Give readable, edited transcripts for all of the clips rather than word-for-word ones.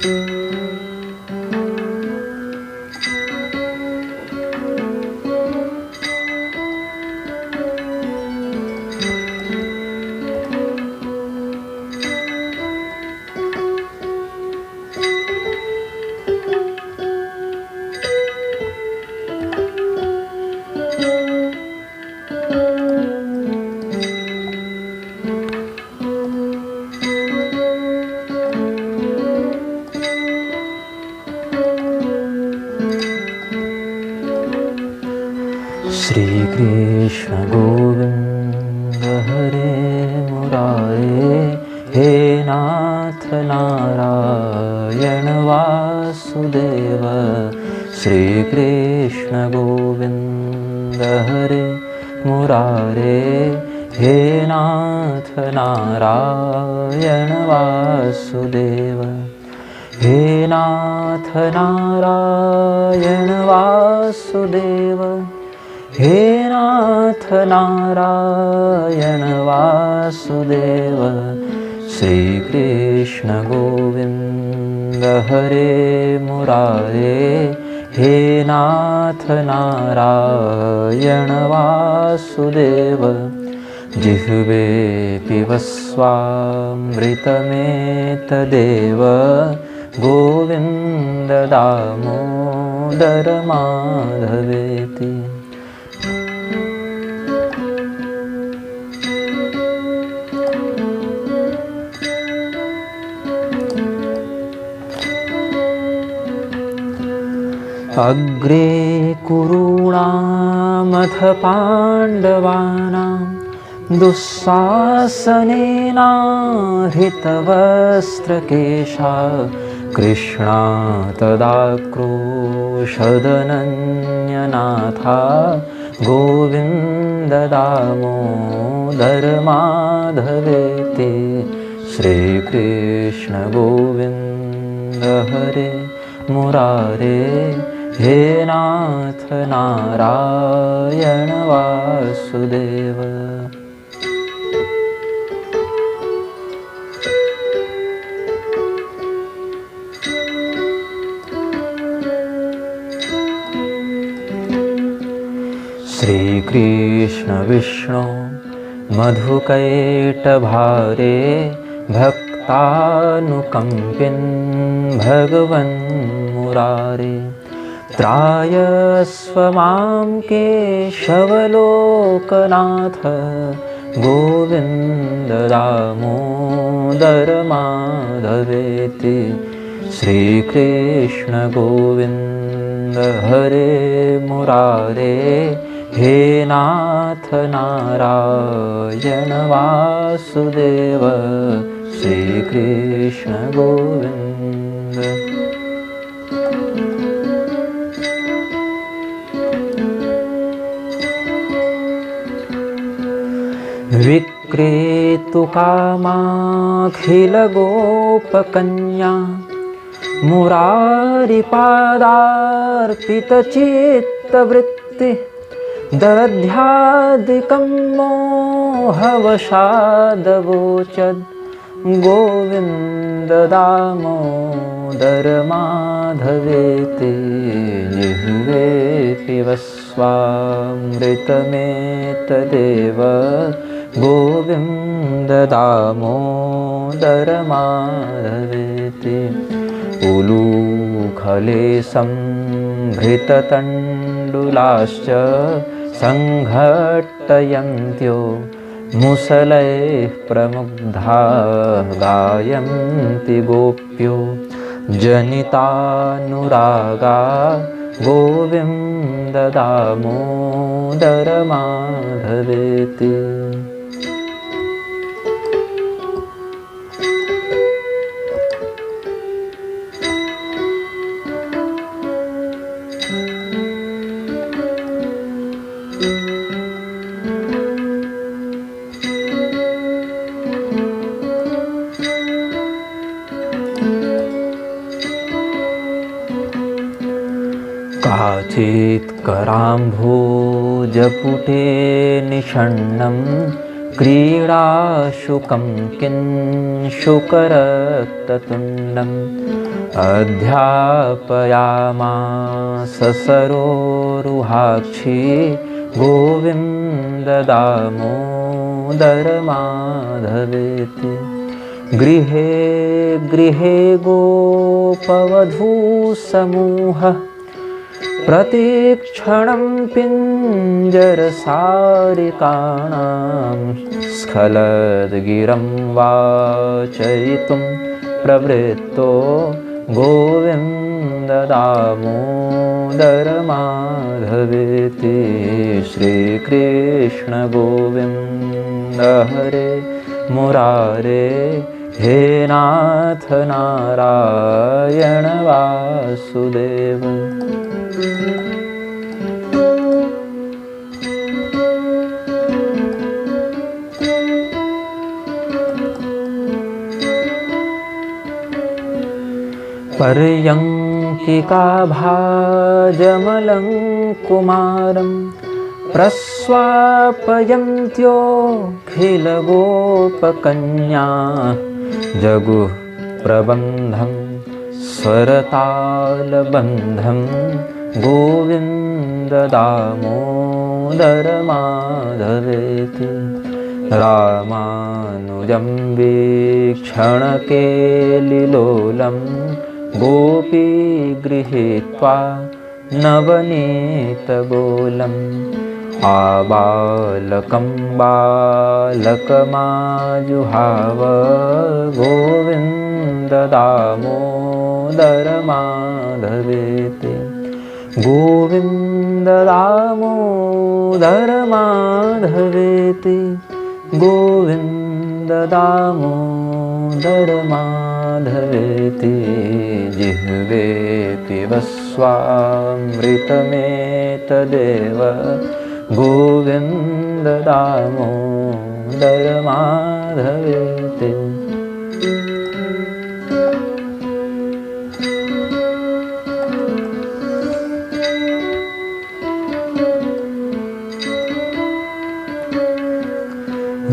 श्री कृष्ण गोविंद हरे मुरारे, हे नाथ नारायण वासुदेव। श्री कृष्ण गोविंद हरे मुरारे, हे नाथ नारायण वासुदेव। हे नाथ नारायण वासुदेव, हे नाथ नारायण वासुदेव। श्री कृष्ण गोविंद हरे मुरारे, हे नाथ नारायण वासुदेव। जिह्वे पिबस्वामृतमेतदेव, गोविन्द दामोदर माधवेति। अग्रे कुरूणामथ पाण्डवानां, दुःशासनेनाहृतवस्त्रकेशा। कृष्णा तदाक्रोशदनन्यनाथा, गोविन्द दामोदर माधवेति। श्रीकृष्ण गोविन्द हरे मुरारे, हे नाथ नारायण वासुदेव। श्री कृष्ण विष्णु मधुकैटभारे, भक्तानुकम्पिन् भगवन् मुरारे। त्रायस्व मां केशवलोकनाथ, गोविन्द दामोदर माधवेति। श्रीकृष्ण गोविन्द हरे मुरारे, हे नाथ नारायण वासुदेव। श्रीकृष्ण गोविन्द। विक्रेतुकामाखिलगोपकन्या, मुरारिपादार्पितचित्तवृत्ति। दध्यादिकं मोहवशादवोचद्, गोविन्द दामोदर माधवेति। जिह्वे पिबस्वामृतमेतदेव, गोविन्द दामोदर माधवेति। उलूखले संभृततण्डुलाश्च, सङ्घट्टयन्त्यो मुसलैः प्रमुग्धा। गायन्ति गोप्यो जनितानुरागा, गोविन्द दामोदर माधवेति। काचित् कराम्भोजपुटे निषण्णं, क्रीडाशुकं किंशुकरक्ततुण्डम् अध्यापयामास सरोरुहाक्षी गोविन्ददामोदरमाधवेति। गृहे गृहे गोपवधूसमूहः प्रतिक्षणं पिञ्जरसारिकाणां स्खलद्गिरं वाचयितुं प्रवृत्तो गोविन्ददामोदरमाधवेति। श्रीकृष्ण गोविन्द हरे मुरारे, हे नाथ नारायण वासुदेव। पर्यङ्किका भाजमलं कुमारं प्रस्वापयन्त्योऽखिलगोपकन्या जगुः प्रबन्धं स्वरतालबन्धं गोविन्ददामोदरमाधवेति। रामानुजं वीक्षणकेलिलोलं गोपी गृहीत्वा नवनीतगोलम् आबालकं बालकमाजुहाव गोविन्ददामोदरमाधवेति। गोविन्ददामोदरमाधवेति, गोविन्ददामोदरमाधवेति। जिह्वे पिबस्वामृतमेतदेव गोविन्ददामोदरमाधवेति।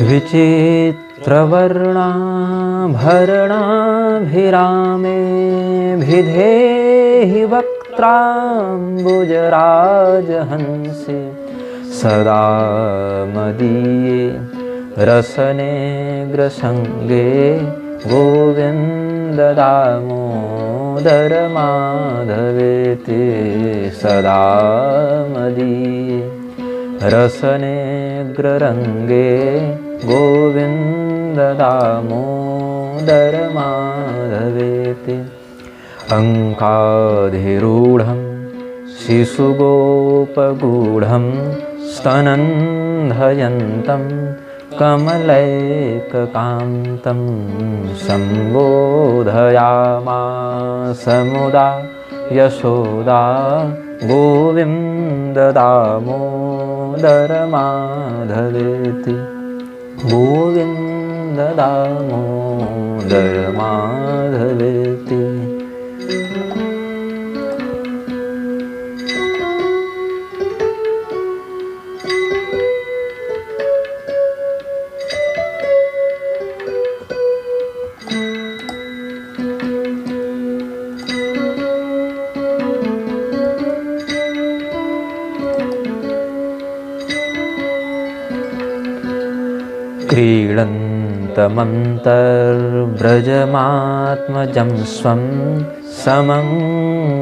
विचित्रवर्णाभरणाभिरामे भिधेहि वक्त्राम्बुजराजहंसि सदा मदीये रसनेग्रसङ्गे गोविन्ददामोदरमाधवेति। सदा मदीये रसनेग्ररङ्गे गोविन्ददामोदरमाधवेति। अङ्काधिरूढं शिशुगोपगूढं स्तनन्धयन्तं कमलैककान्तं सम्बोधयामास मुदा यशोदा गोविन्ददामोदरमाधवेति। गोविन्ददामोदरमाधवेति। क्रीडन्तमन्तर्व्रजमात्मजं स्वं समं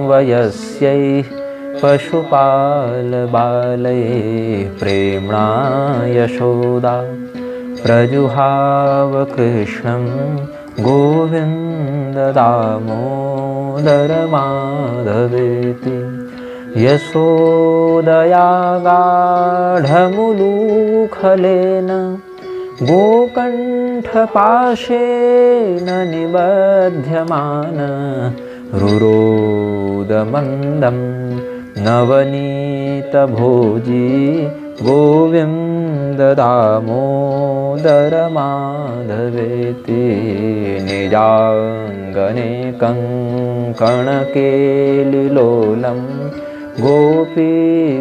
वयस्यैः पशुपालबालैः प्रेम्णा यशोदा प्रजुहाव कृष्णं गोविन्ददामोदरमाधवेति। यशोदया गाढमुलूखलेन गोकण्ठपाशेन निबध्यमान रुरोदमन्दं नवनीतभोजी गोविन्ददामोदरमाधवेति। निजाङ्गने कङ्कणकेलिलोलं गोपी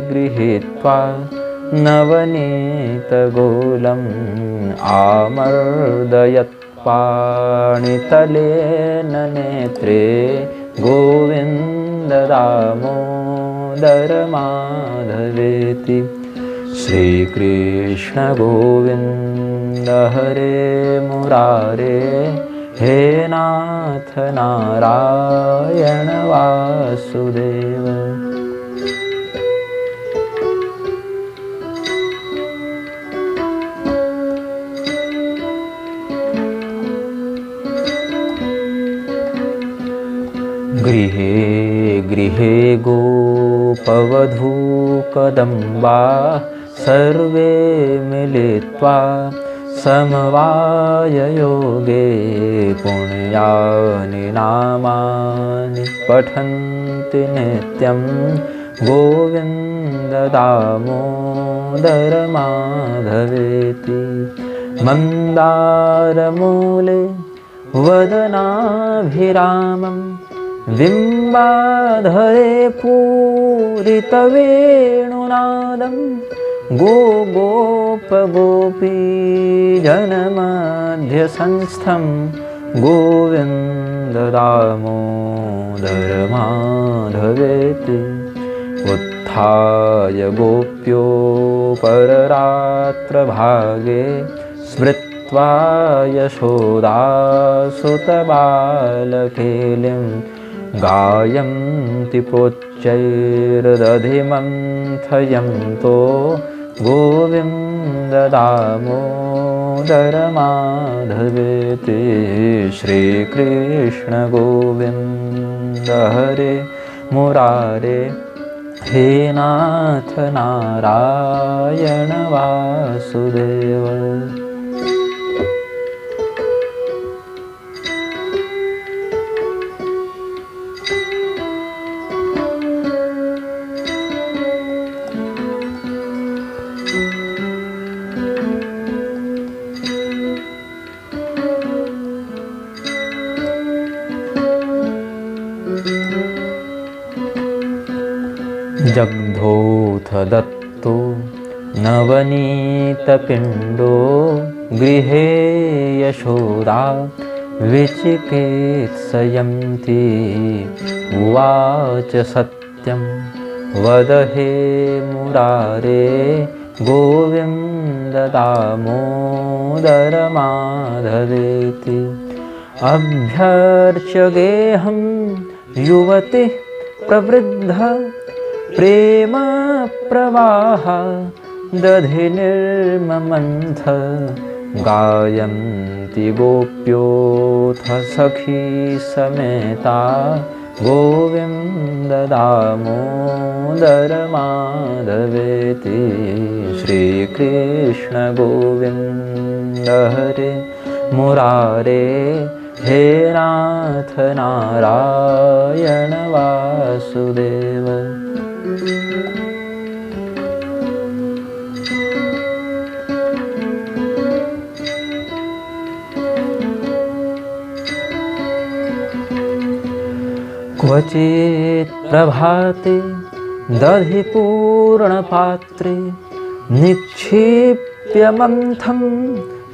गृहीत्वा नवनीतगोलम् आमर्दयत्पाणितलेन नेत्रे गोविन्द दामोदर माधवेति। श्रीकृष्ण गोविन्द हरे मुरारे, हे नाथ नारायण वासुदेव। गृहे गृहे गोपवधूकदम्बा, सर्वे मिलित्वा समवाययोगे पुण्यानि नामानि पठन्ति नित्यं। गोविन्द दामोदर माधवेति। मन्दारमूले वदनाभिरामं, बिम्बाधरे पूरितवेणुनादं। गोपगोपी जनमध्यसंस्थं, गोविन्द दामोदर माधवेति। उत्थाय गोप्यो पररात्रभागे, स्मृत्वा यशोदासुतबालकेलिं। गायन्ति प्रोच्चैर्दधिमन्थयन्तो, गोविन्द दामोदर माधवेति। श्रीकृष्ण गोविन्द हरे मुरारे, हे नाथ नारायण वासुदेव। जग्धोऽथ दत्तो नवनीतपिण्डो, गृहे यशोदा विचिकित्सयन्ती। उवाच सत्यं वद हे मुरारे, गोविन्द दामोदर माधवेति। अभ्यर्च्य गेहं युवतिः प्रवृद्ध, प्रेम प्रवाह दधि निर्ममन्थ। गायन्ति गोप्योऽथ सखी समेता, गोविन्द दामोदर माधवेति। श्रीकृष्ण गोविन्द हरे मुरारे, हे नाथ नारायण वासुदेव। क्वचित् प्रभाते दधिपूर्णपात्रे, निक्षिप्य मंथं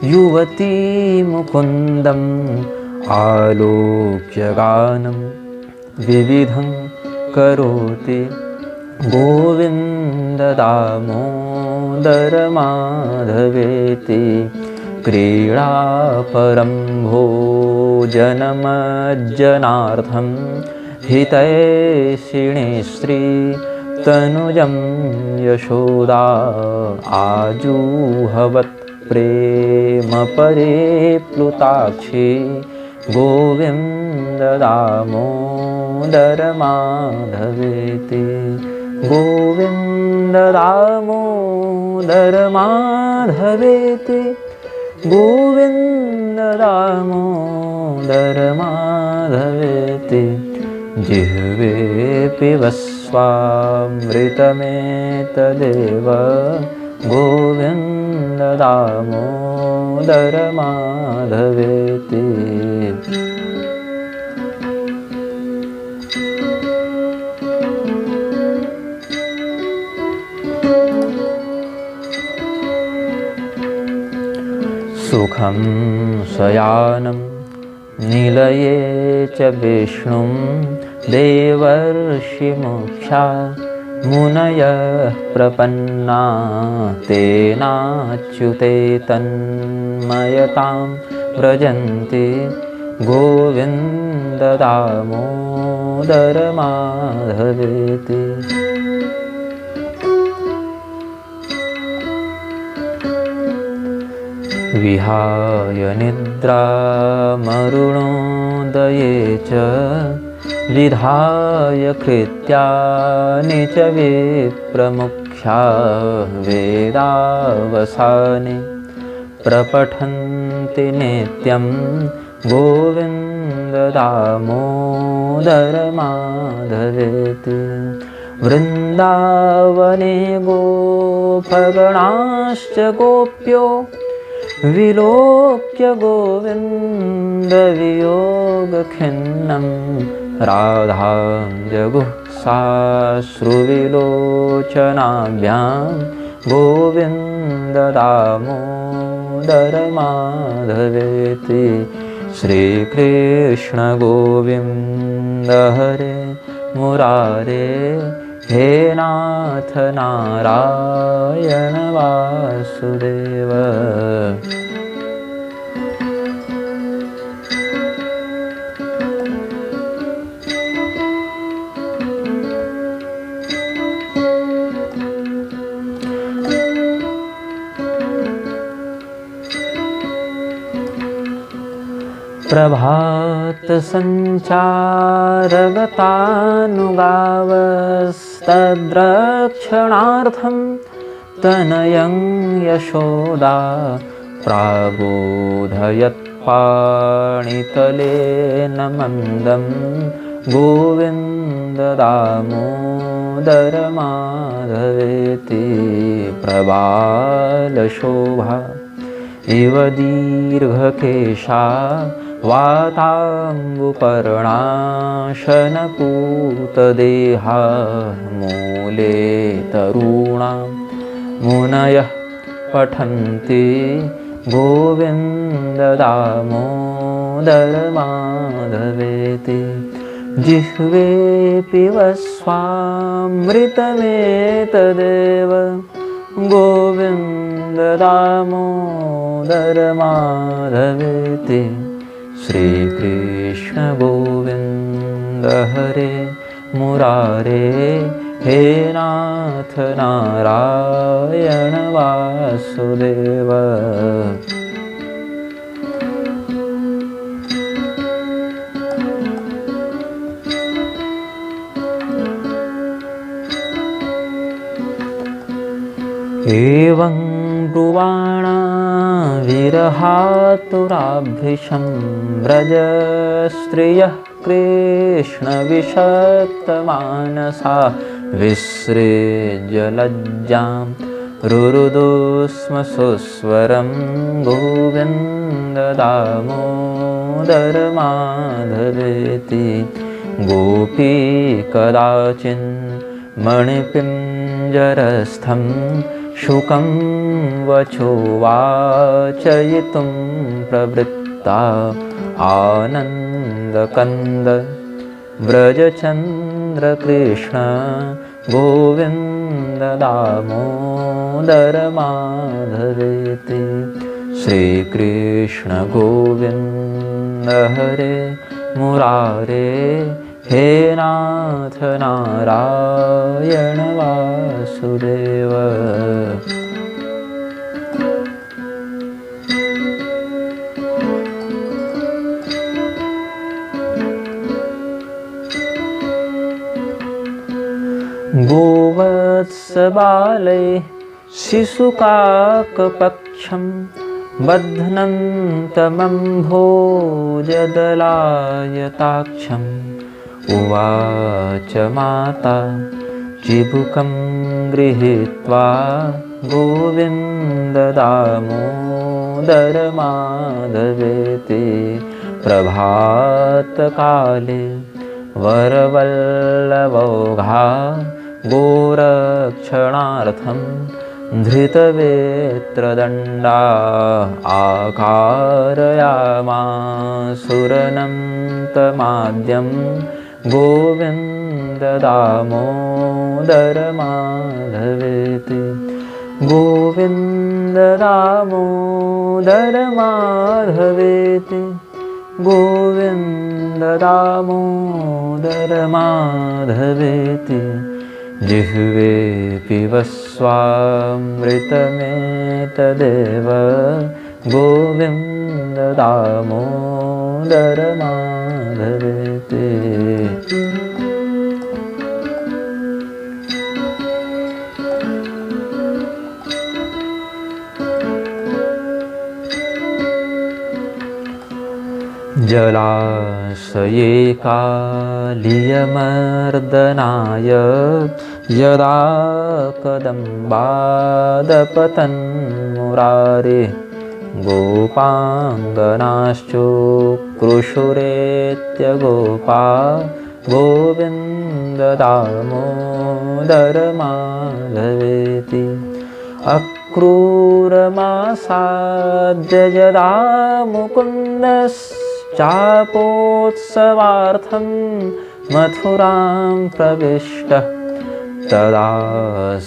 युवती मुकुन्दम्। आलोक्य गानं विविधं करोति, गोविन्द दामोदर माधवेति। क्रीडापरं भोजनमज्जनार्थं, हितैषिणी स्त्री तनुजं यशोदा। आजूहवत् प्रेम परिप्लुताक्षी, गोविन्द दामोदर माधवेति। गोविन्द दामोदर माधवेति। गोविन्द दामोदर माधवेति। जिह्वे पिबस्वामृतमेतदेव, गोविन्द दामोदर माधवेति। सुखं शयानं निलये च विष्णुं देवर्षिमुख्या मुनयः प्रपन्ना तेनाच्युते तन्मयतां व्रजन्ति गोविन्द दामोदर माधवेति। विहाय निद्रामरुणोदये च विधाय कृत्यानि च विप्रमुख्या वेदावसाने प्रपठन्ति नित्यं गोविन्द दामोदर माधवेति। वृन्दावने गोपगणाश्च गोप्यो विलोक्य गोविन्दवियोगखिन्नं राधां जगुः साश्रुविलोचनाभ्यां गोविन्द दामोदर माधवेति। श्रीकृष्ण गोविन्द हरे मुरारे हे नाथ नारायण वासुदेव। प्रभात संचारगतानुगावस्तद्रक्षणार्थं तनयं यशोदा प्राबोधयत्पाणितलेन मन्दं गोविन्द दामोदर माधवेति। प्रबालशोभा इव दीर्घकेशा वाताम्बुपर्णाशनपूतदेहा मूले तरूणां मुनयः पठन्ति गोविन्द दामोदर माधवेति। जिह्वे पिबस्वामृतमेतदेव गोविन्द दामोदर माधवेति। श्रीकृष्ण गोविन्द हरे मुरारे हे नाथ नारायण वासुदेव। एवं ब्रुवाणा विरहातुराभृशं व्रजस्त्रियः कृष्णविषक्तमानसा विसृज्य लज्जां रुरुदु स्म सुस्वरं गोविन्द दामोदर माधवेति। गोपी कदाचिन् मणिपिञ्जरस्थं शुकं वचोवाचयितुं प्रवृत्ता आनन्दकन्द व्रजचन्द्रकृष्ण गोविन्द दामोदर माधवेति। श्रीकृष्ण गोविन्द हरे मुरारे हे नाथ नारायण वासुदेव। गोवत्सबाले शिशुकाकपक्षं बध्नन्तमम्भोजदलायताक्षम् उवाच माता चिबुकं गृहीत्वा गोविन्द दामोदर माधवेति। प्रभातकाले वरवल्लभौघा गोरक्षणार्थं धृतवेत्रदण्डा आकारयामासुरनन्तमाद्यं गोविन्ददामोदरमाधवेति गोविन्ददामोदरमाधवेति गोविन्ददामोदरमाधवेति जिह्वे पिबस्वामृतमेतदेव गोविन्ददामोदरमाधवेति जलाशये कालियमर्दनाय यदा कदम्बादपतन्मुरारे गोपाङ्गनाश्चोक्रुशुरेत्यगोपा गोविन्ददामोदरमाधवेति अक्रूरमासाद्य यदा मुकुन्दश्चापोत्सवार्थं मथुरां प्रविष्टः तदा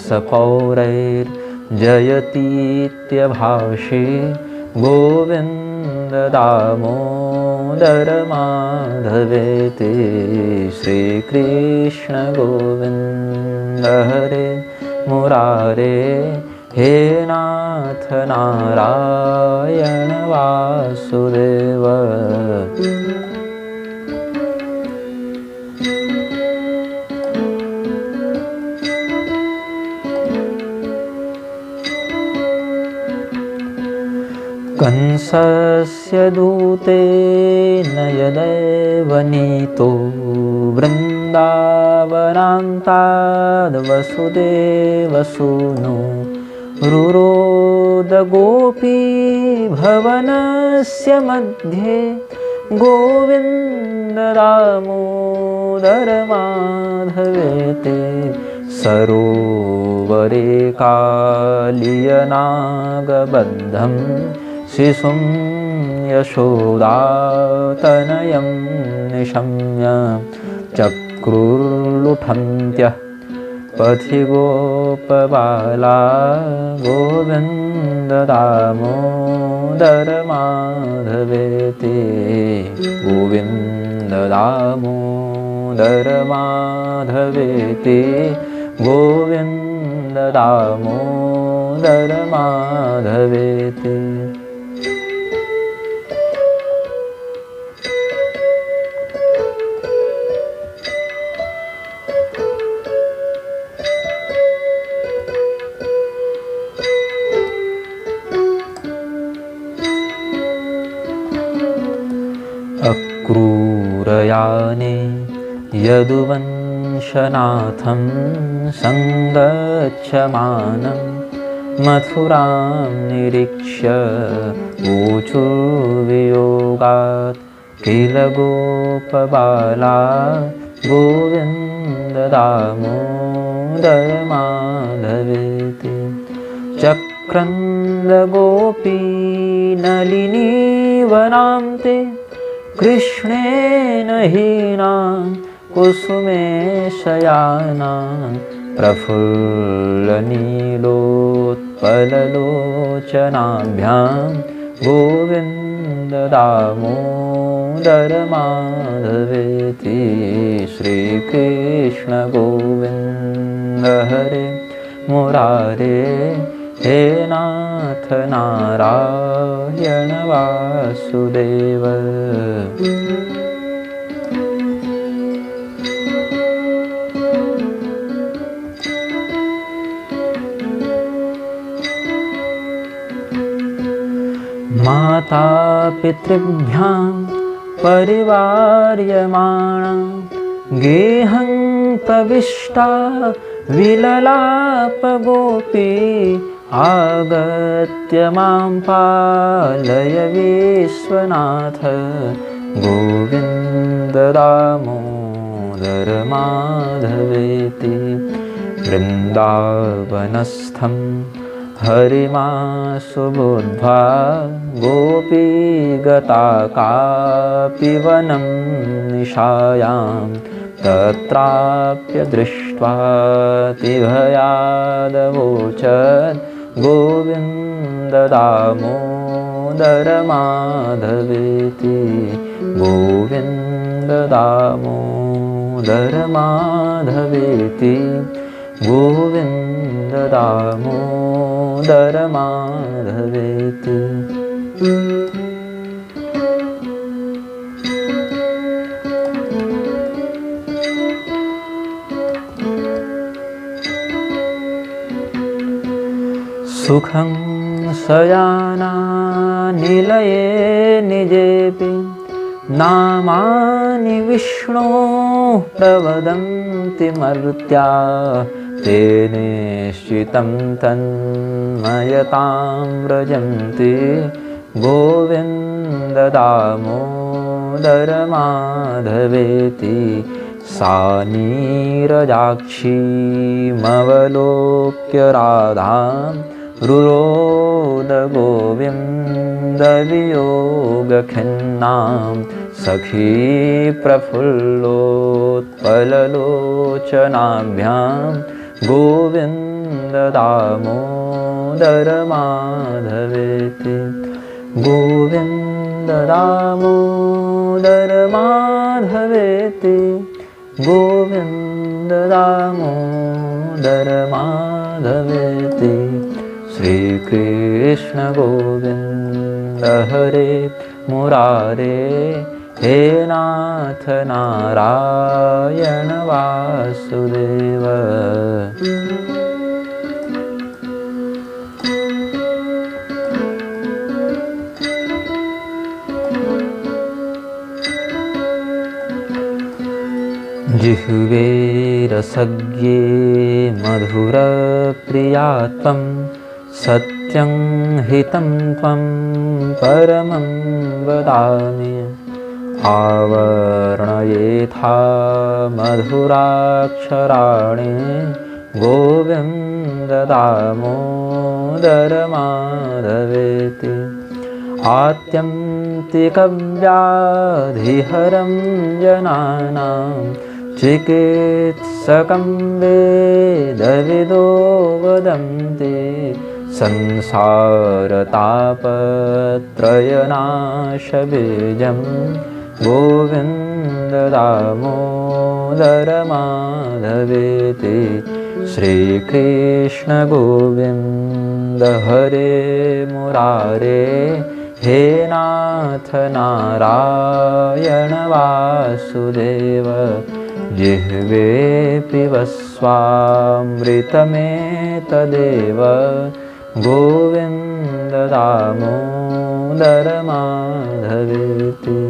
सपौरैर्जयतीत्यभाषे गोविन्ददामोदरमाधवेति श्रीकृष्ण गोविन्द हरे मुरारे हे नाथ नारायण वासुदेव कंसस्य दूतेन यदैव नीतो वृन्दावनान्ताद्वसुदेवसूनो रुरोदगोपी भवनस्य मध्ये गोविन्ददामोदरमाधवेति सरोवरे कालियनागबद्धं शिशुं यशोदातनयं निशम्य चक्रुर्लुठन्त्यः पथि गोपबाला गोविन्ददामोदरमाधवेति गोविन्ददामोदरमाधवेति गोविन्ददामोदरमाधवेति अक्रूरयाने यदुवंशनाथं सङ्गच्छमानं मथुरां निरीक्ष्य ऊचुर्वियोगात् किल गोपबाला गोविन्ददामोदरमाधवेति चक्रन्दगोपी नलिनीवनान्ते कृष्णेन हीना कुसुमे शयाना प्रफुल्लनीलोत्पललोचनाभ्यां गोविन्ददामोदरमाधवेति श्रीकृष्ण गोविन्द हरे मुरारे हे नाथ नारायण वासुदेव माता पितृभ्यां परिवार्यमाणा गेहं प्रविष्टा विललाप गोपी आगत्य मां पालय विश्वनाथ गोविन्ददामोदरमाधवेति वृन्दावनस्थं हरिमा सुबुद्ध्वा गोपी गता कापि वनं निशायां तत्राप्य दृष्ट्वा तिभयादवोचत् गोविन्द दामोदर माधवेति गोविन्द दामोदर माधवेति गोविन्द दामोदर माधवेति। सुखं शयानानिलये निजेऽपि नामानि विष्णोः प्रवदन्ति मर्त्या तेनेश्चितं तन्मयतां व्रजन्ति गोविन्द दामोदर माधवेति सा नीरजाक्षीमवलोक्य राधां रुरोद गोविन्द वियोगखिन्नां सखी प्रफुल्लोत्पललोचनाभ्यां गोविन्द दामोदर माधवेति गोविन्द दामोदर माधवेति गोविन्द दामोदर माधवेति। श्री कृष्ण गोविन्द हरे मुरारे हे नाथ नारायण वासुदेव। जिह्वे रसज्ञे मधुरप्रियात्वं सत्यं हितं त्वं परमं वदामि। आवर्णयेथा मधुराक्षराणि गोविन्द दामोदर माधवेति आत्यन्तिकव्याधिहरं जनानां चिकित्सकं वेदविदो वदन्ति संसारतापत्रयनाशबीजं गोविन्द दामोदर माधवेति। श्रीकृष्ण गोविन्द हरे मुरारे हे नाथ नारायण वासुदेव। जिह्वे पिबस्वामृतमेतदेव गोविन्द दामोदर माधवेति।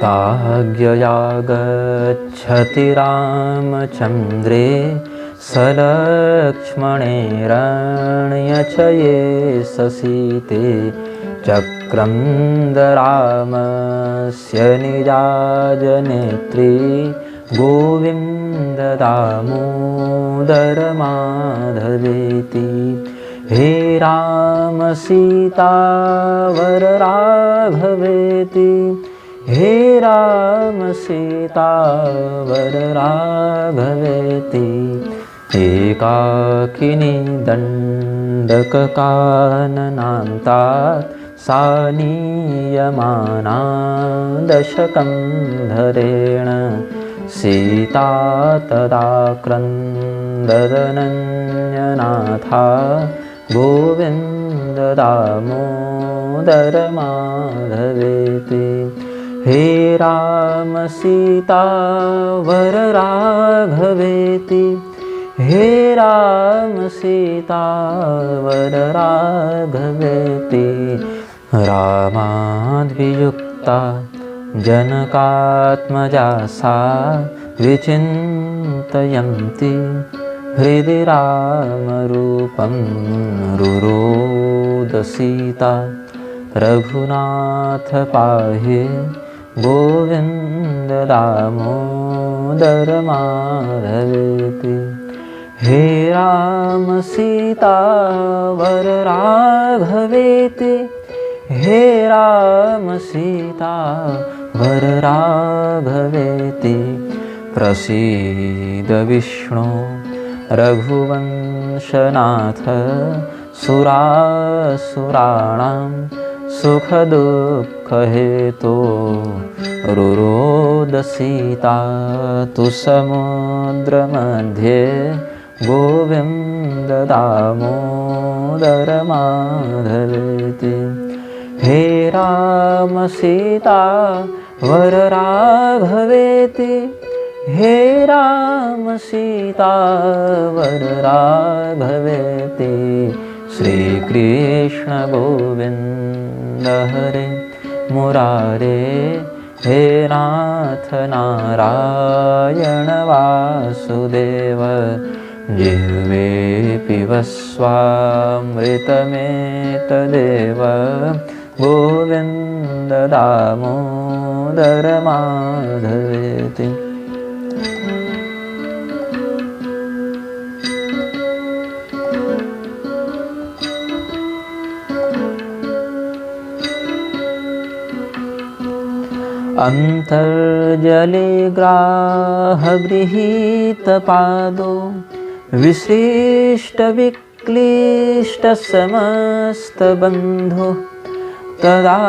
ताज्ञया गच्छति रामचन्द्रे सलक्ष्मणेरण्यचये ससीते चक्रन्दरामस्य निजाजनेत्री गोविन्द दामोदर माधवेति। हे राम सीतावर राघवेति हे राम सीतावर राघवेति। एकाकिनी दण्डककाननान्तात् सा नीयमाना दशकं धरेण सीता तदा क्रन्ददनन्यनाथा गोविन्द दामोदर माधवेति। हे राम सीतावर राघवेति हे राम सीतावर राघवेति। रामाद्वियुक्ता जनकात्मजा सा विचिन्तयन्ती हृदि रामरूपं रुरोदसीता रघुनाथ पाहि गोविन्द दामोदर माधवेति। हे राम सीता वर राघवेति, हे राम सीता वर राघवेति। प्रसीद विष्णु रघुवंशनाथ सुरासुराणां सुखदुःखहेतो रुरोदसीता तु समुद्रमध्ये गोविन्द दामोदर माधवेति। हे राम सीता वर राघवेति, हे राम सीता वर राघवेति। श्री कृष्ण गोविंद हरे मुरारे, हे नाथ नारायण वासुदेव। जिह्वे पिबस्वामृतमेतदेव गोविन्द दामोदर माधवेति। अंतर्जले ग्राहगृहीतपादो विशिष्टविक्लिष्टसमस्तबन्धो तदा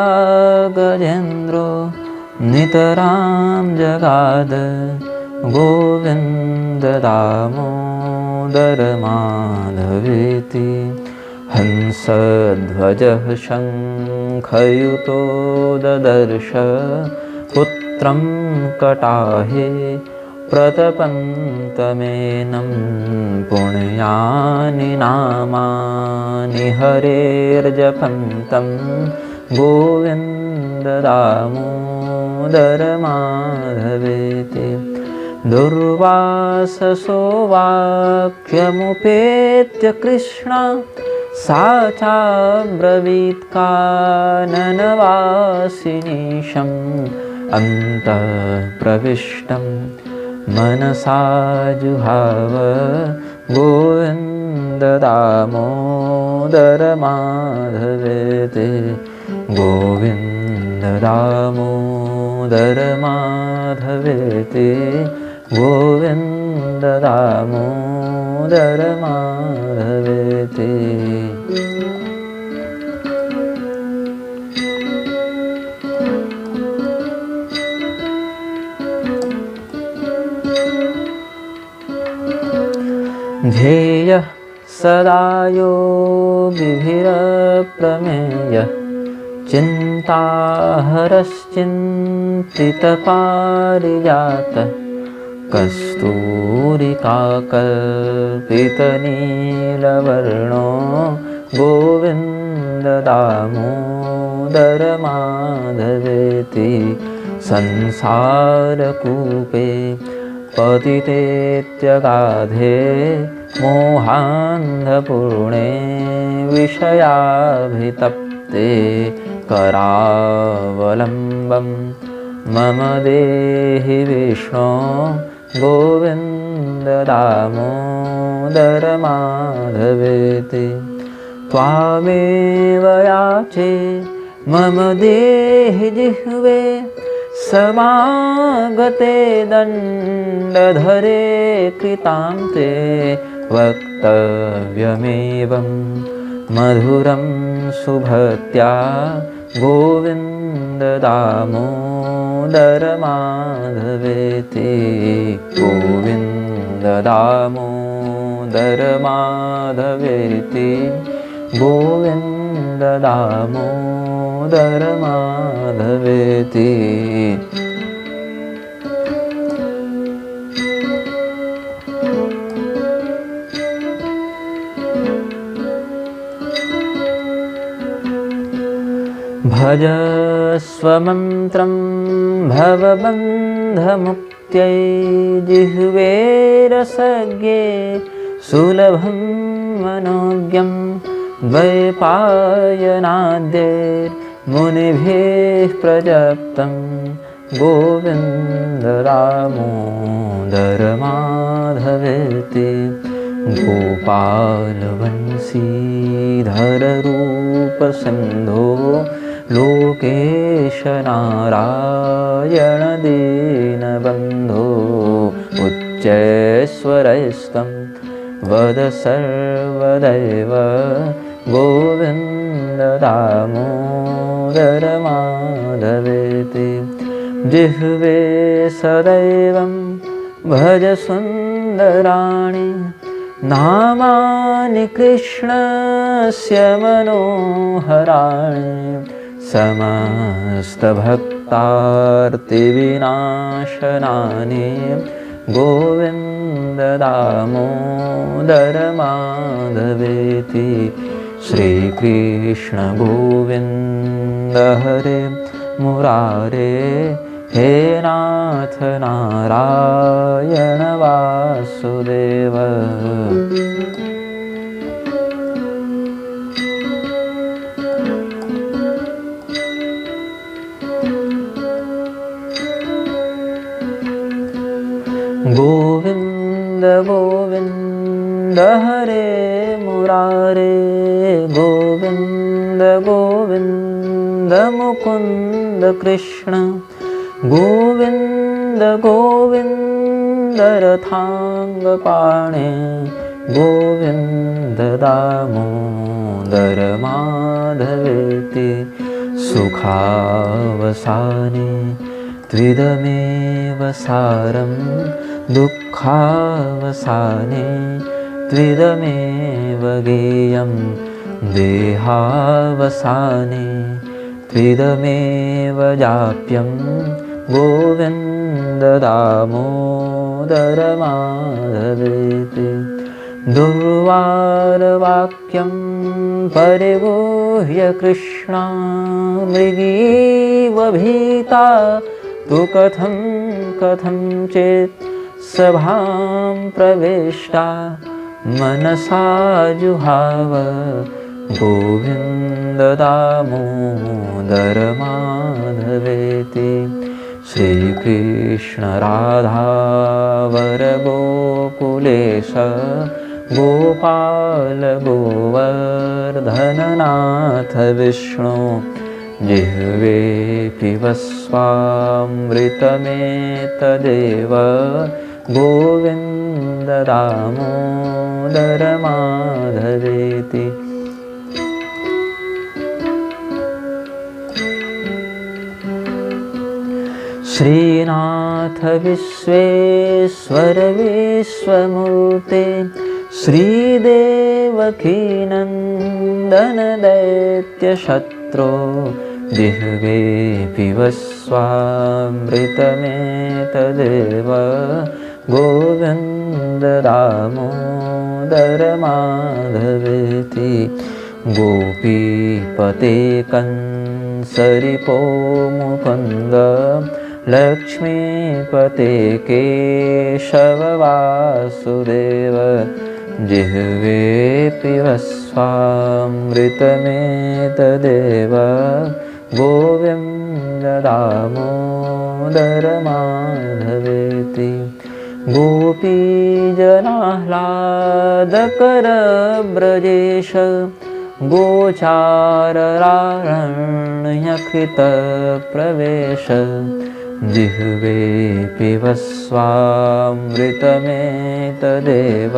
गजेन्द्रो नितरां जगाद गोविन्द दामोदर माधवेति। हंसध्वजः शङ्खयुतो ददर्श पुत्रं कटाहे प्रतपन्तमेनं पुण्यानि नामानि हरेर्जपन्तं गोविन्द दामोदर माधवेति। दुर्वाससो वाक्यमुपेत्य कृष्णा सा चाब्रवीत् काननवासिनीशम् अन्तःप्रविष्टं मनसा जुहाव गोविन्द दामोदर माधवेति। गोविन्द दामोदर माधवेति, गोविन्द दामोदर माधवेति। ध्येयः सदा योगिभिरप्रमेयः चिन्ताहरश्चिन्तितपारिजातः कस्तूरिकाकल्पितनीलवर्णो गोविन्द दामोदर माधवेति। संसारकूपे पतितेत्यगाधे मोहान्धपूर्णे विषयाभितप्ते करावलम्बं मम देहि विष्णो गोविन्द दामोदर माधवेति। त्वामेव याचे मम देहि जिह्वे समागते दण्डधरे कृतां ते वक्तव्यमेवं मधुरं सुभक्त्या गोविन्द दामोदर माधवेति। गोविन्द दामोदर माधवेति, गोविन्द दामोदर माधवेति। भजस्व मन्त्रं भवबन्धमुक्त्यै जिह्वे रसज्ञे सुलभं मनोज्ञं द्वैपायनाद्यैर्मुनिभिः प्रजप्तं गोविन्द दामोदर माधवेति। गोपालवंशीधर रूप सिन्धो लोकेश नारायण दीनबन्धो उच्चैश्वरस्तं वद सर्वदैव गोविन्द दामोदर माधवेति। जिह्वे सदैवं भज सुन्दराणि नामानि कृष्णस्य मनोहराणि। समस्तभक्तार्तिविनाशनानि गोविन्द दामोदर माधवेति। श्रीकृष्ण गोविन्द हरे मुरारे हे नाथ नारायण वासुदेव। गोविन्द गोविन्द हरे मुरारे गोविन्द गोविन्द मुकुन्द कृष्ण गोविन्द गोविन्द रथाङ्गपाणे गोविन्द दामोदर माधवेति। सुखावसाने त्विदमेव सारं दुःखावसाने त्विदमेव गेयं देहावसाने त्विदमेव जाप्यं गोविन्द दामोदर माधवेति। दुर्वारवाक्यं परिगुह्य कृष्णा मृगीव भीता तु कथं चेत् सभां प्रविष्टा मनसा जुहाव गोविन्द दामोदर माधवेति। श्रीकृष्ण राधावर गोकुलेश गोपाल गोवर्धननाथ विष्णु। जिह्वे पिबस्वामृतमेतदेव गोविन्द दामोदर माधवेति। श्रीनाथ विश्वेश्वर विश्वमूर्ते श्रीदेवकीनन्दन दैत्यशत्रो। जिह्वे पिबस्वामृतमेतदेव गोविन्द दामोदर माधवेति। गोपीपते कंसरिपो मुकुन्द लक्ष्मीपते केशव वासुदेव। जिह्वे पिबस्वामृतमेतदेव गोविन्द दामोदर माधवेति। गोपीजनाह्लादकरब्रजेश गोचाररारण्यकृतप्रवेश। जिह्वे पिबस्वामृतमेतदेव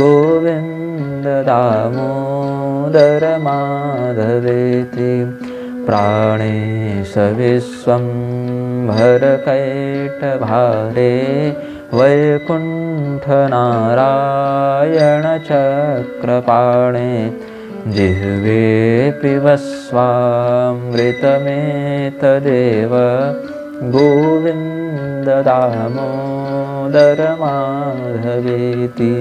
गोविन्द दामोदर माधवेति। प्राणेश विश्वम्भरकैटभारे वैकुण्ठनारायण चक्रपाणे। जिह्वे पिबस्वामृतमेतदेव गोविन्द दामोदर माधवेति।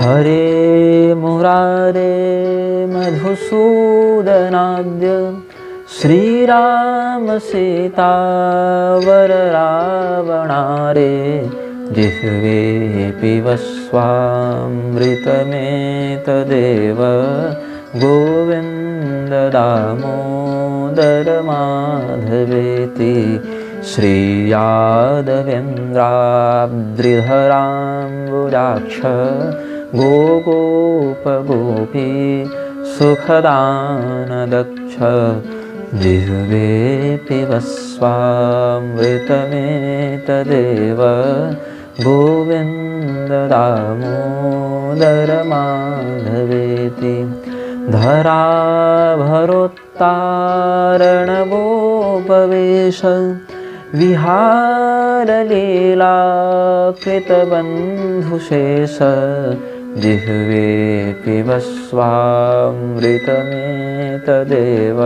हरे मुरारे मधुसूदनाद्य श्रीराम सीतावर रावणारे जिह्वे पिबस्वामृतमेतदेव गोविन्द दामोदर माधवेति श्रीयादवेन्द्राब्द्रिधराम्बुजाक्ष गोगोपगोपी सुखदानदक्ष जिह्वे पिबस्वामृतमेतदेव गोविन्द दामोदर माधवेति धराभरोत्तारणवोपवेश विहारलीला कृतबन्धुशेष जिह्वे पिबस्वामृतमेतदेव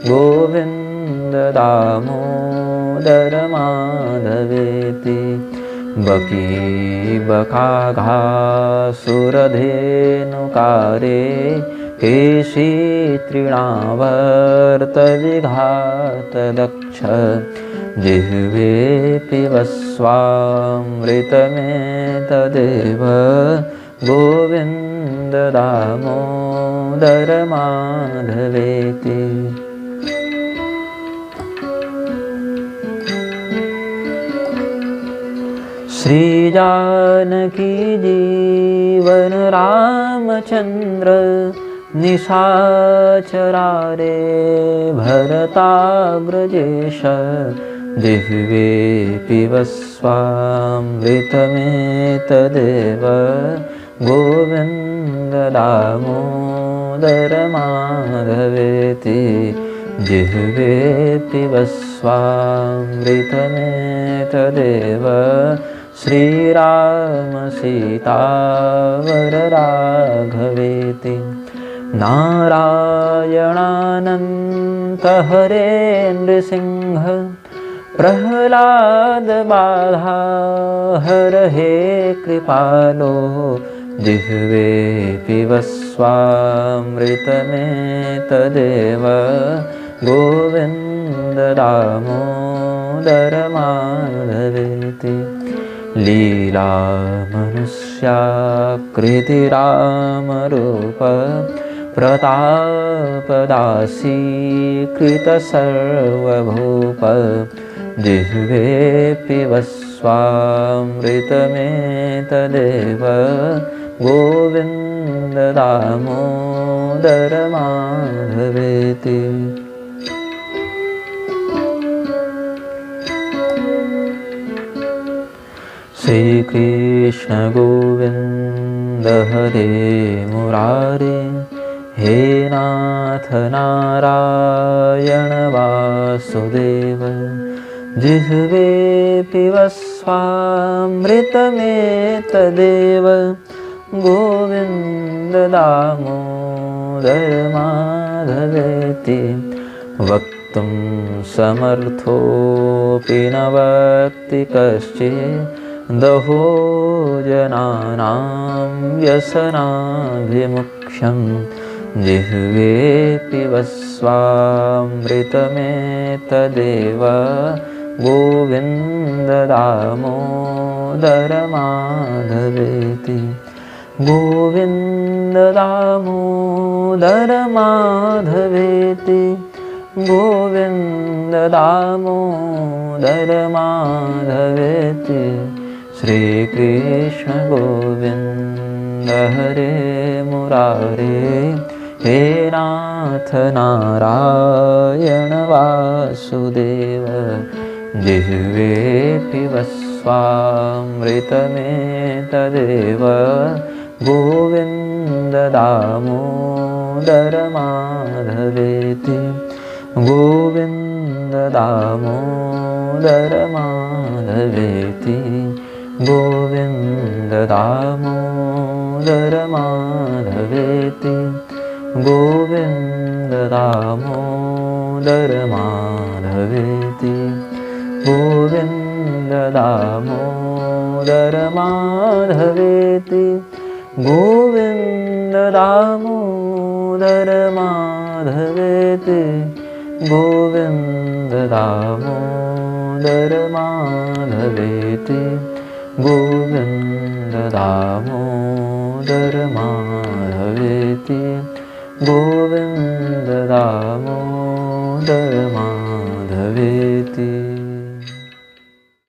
गोविन्द दामोदर माधवेति बकीबकाघासुरधेनुकारे केशी तृणावर्तविघातदक्ष जिह्वे पिबस्वामृतमेतदेव गोविन्द दामोदर माधवेति श्री जानकी जीवन रामचंद्र निशाचरारे भरताग्रजेश जिह्वे पिबस्वामृतमेतदेव गोविन्द दामोदर माधवेति जिह्वे पिबस्वामृतमेतदेव श्रीराम सीतावर राघवेति नारायणानन्त हरे नृसिंह प्रह्लाद बाधा हर हे कृपालो जिह्वे पिबस्वामृतमेतदेव गोविन्द दामोदर माधवेति लीला मनुष्याकृति रामरूप प्रतापदासीकृत सर्वभूप जिह्वे पिबस्वामृतमेतदेव गोविन्द दामोदर माधवेति श्री कृष्ण गोविन्द हरे मुरारे हे नाथ नारायण वासुदेव जिह्वे पिबस्वामृतमेतदेव गोविन्द दामोदर माधवेति वक्तुं समर्थोऽपि न वक्ति कश्चित् दहो जनानां व्यसनाभिमुख्यं जिह्वे पिबस्वामृतमेतदेव गोविन्द दामोदर माधवेति गोविन्द दामोदर माधवेति गोविन्द दामोदर माधवेति श्री कृष्ण गोविन्द हरे मुरारे हे नाथ नारायण वासुदेव जिह्वे पिबस्वामृतमेतदेव गोविन्द दामोदर माधवेति गोविन्द दामोदर माधवेति गोविन्द दामोदर माधवेति गोविन्द दामोदर माधवेति गोविन्द दामोदर माधवेति गोविन्द दामोदर माधवेति गोविन्द दामोदर माधवेति गोविन्द दामोदर माधवेति गोविन्द दामोदर माधवेति।